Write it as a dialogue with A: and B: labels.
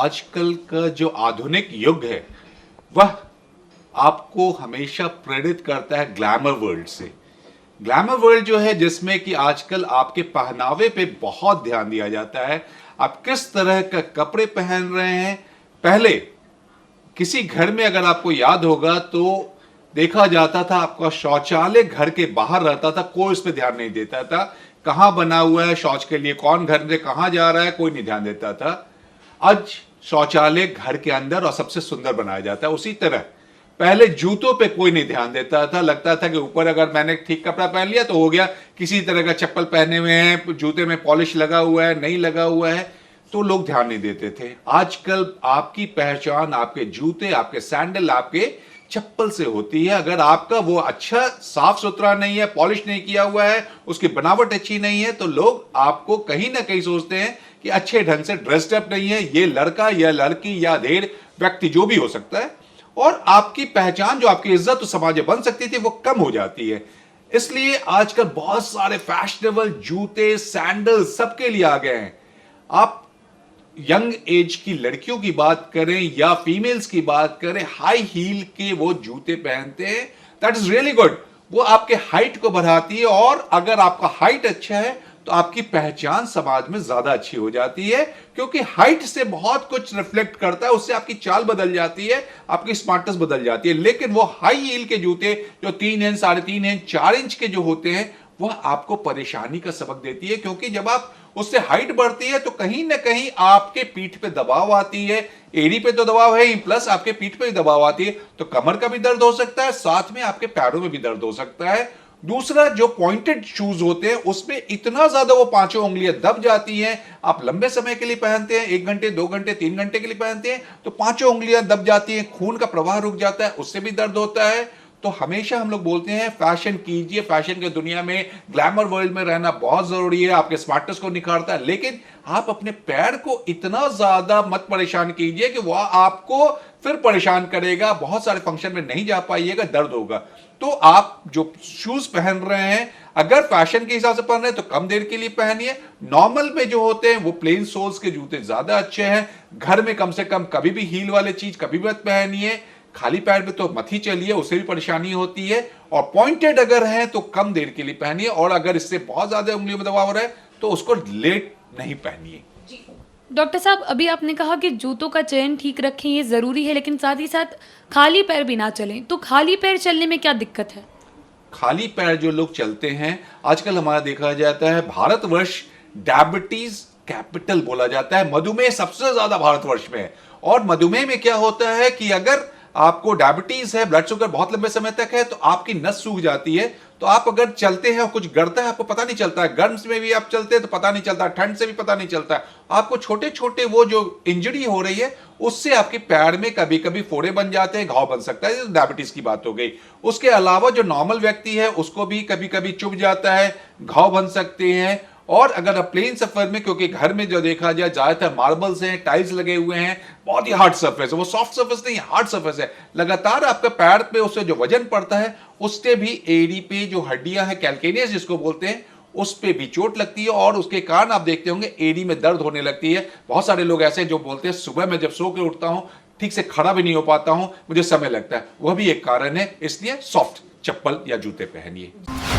A: आजकल का जो आधुनिक युग है वह आपको हमेशा प्रेरित करता है ग्लैमर वर्ल्ड से। ग्लैमर वर्ल्ड जो है जिसमें कि आजकल आपके पहनावे पे बहुत ध्यान दिया जाता है। आप किस तरह का कपड़े पहन रहे हैं। पहले किसी घर में अगर आपको याद होगा तो देखा जाता था आपका शौचालय घर के बाहर रहता था, कोई उस पर ध्यान नहीं देता था। कहां बना हुआ है शौच के लिए, कौन घर से कहां जा रहा है, कोई नहीं ध्यान देता था। आज शौचालय घर के अंदर और सबसे सुंदर बनाया जाता है। उसी तरह पहले जूतों पे कोई नहीं ध्यान देता था, लगता था कि ऊपर अगर मैंने ठीक कपड़ा पहन लिया तो हो गया। किसी तरह का चप्पल पहने हुए हैं, जूते में पॉलिश लगा हुआ है, नहीं लगा हुआ है, तो लोग ध्यान नहीं देते थे। आजकल आपकी पहचान आपके जूते, आपके सैंडल, आपके चप्पल से होती है। अगर आपका वो अच्छा साफ सुथरा नहीं है, पॉलिश नहीं किया हुआ है, उसकी बनावट अच्छी नहीं है, तो लोग आपको कहीं ना कहीं सोचते हैं कि अच्छे ढंग से ड्रेस्ड अप नहीं है, ये लड़का या लड़की या अधेड़ व्यक्ति जो भी हो सकता है, और आपकी पहचान जो आपकी इज्जत तो समाज में बन सकती थी वो कम हो जाती है। इसलिए आजकल बहुत सारे फैशनेबल जूते, सैंडल सबके लिए आ गए हैं। आप यंग एज की लड़कियों की बात करें या फीमेल्स की बात करें, हाई हील के वो जूते पहनते हैं। That is really good. वो आपके हाइट को बढ़ाती है, और अगर आपका हाइट अच्छा है तो आपकी पहचान समाज में ज्यादा अच्छी हो जाती है, क्योंकि हाइट से बहुत कुछ रिफ्लेक्ट करता है। उससे आपकी चाल बदल जाती है, आपकी स्मार्टनेस बदल जाती है। लेकिन वो हाई हील के जूते जो 3 इंच, 3.5 इंच, 4 इंच के जो होते हैं, वह आपको परेशानी का सबक देती है, क्योंकि जब आप उससे हाइट बढ़ती है तो कहीं ना कहीं आपके पीठ पे दबाव आती है। एड़ी पे तो दबाव है ही, प्लस आपके पीठ पे भी दबाव आती है, तो कमर का भी दर्द हो सकता है, साथ में आपके पैरों में भी दर्द हो सकता है। दूसरा, जो पॉइंटेड शूज होते हैं उसमें इतना ज्यादा वो पांचों उंगलियां दब जाती हैं। आप लंबे समय के लिए पहनते हैं, 1 घंटे, 2 घंटे, 3 घंटे के लिए पहनते हैं, तो पांचों उंगलियां दब जाती हैं, खून का प्रवाह रुक जाता है, उससे भी दर्द होता है। तो हमेशा हम लोग बोलते हैं फैशन कीजिए। फैशन की दुनिया में, ग्लैमर वर्ल्ड में रहना बहुत जरूरी है, आपके स्मार्टनेस को निखारता है। लेकिन आप अपने पैर को इतना ज्यादा मत परेशान कीजिए कि वह आपको फिर परेशान करेगा। बहुत सारे फंक्शन में नहीं जा पाइएगा, दर्द होगा। तो आप जो शूज पहन रहे हैं, अगर फैशन के हिसाब से पहन रहे हैं तो कम देर के लिए पहनिए। नॉर्मल में जो होते हैं वो प्लेन सोल्स के जूते ज्यादा अच्छे हैं। घर में कम से कम कभी भी हील वाले चीज कभी मत पहनिए। खाली पैर में तो मत ही चलिए, उससे भी परेशानी होती है। और पॉइंटेड अगर है तो कम देर के लिए पहनिए, और अगर इससे बहुत ज्यादा उंगलियों में दबाव हो रहा है तो उसको लेट नहीं पहनिए।
B: डॉक्टर साहब, अभी आपने कहा कि जूतों का चयन ठीक रखें, ये ज़रूरी है, लेकिन साथ ही साथ खाली पैर भी ना चलें। तो खाली पैर चलने में क्या दिक्कत है?
A: खाली पैर जो लोग चलते हैं, आजकल हमारा देखा जाता है भारतवर्ष डायबिटीज कैपिटल बोला जाता है। मधुमेह सबसे ज्यादा भारतवर्ष में है। और मधुमेह में क्या होता है कि अगर आपको डायबिटीज है, ब्लड शुगर बहुत लंबे समय तक है, तो आपकी नस सूख जाती है। तो आप अगर चलते हैं और कुछ गड़ता है, आपको पता नहीं चलता है। गर्म में भी आप चलते हैं तो पता नहीं चलता, ठंड से भी पता नहीं चलता है। आपको छोटे छोटे वो जो इंजरी हो रही है उससे आपके पैर में कभी कभी फोड़े बन जाते हैं, घाव बन सकता है। डायबिटीज की बात हो गई। उसके अलावा जो नॉर्मल व्यक्ति है उसको भी कभी कभी चुभ जाता है, घाव बन सकते हैं। और अगर आप प्लेन सफर में, क्योंकि घर में जो देखा जाए ज्यादातर मार्बल्स हैं, टाइल्स लगे हुए हैं, बहुत ही हार्ड सरफेस है, वो सॉफ्ट सरफेस नहीं, हार्ड सरफेस है, लगातार आपके पैर पे उससे जो वजन पड़ता है उससे भी एड़ी पे जो हड्डियां हैं, कैल्केनियस जिसको बोलते हैं, उस पे भी चोट लगती है। और उसके कारण आप देखते होंगे एड़ी में दर्द होने लगती है। बहुत सारे लोग ऐसे जो बोलते हैं सुबह में जब सो के उठता हूं ठीक से खड़ा भी नहीं हो पाता हूं, मुझे समय लगता है। वह भी एक कारण है। इसलिए सॉफ्ट चप्पल या जूते पहनिए।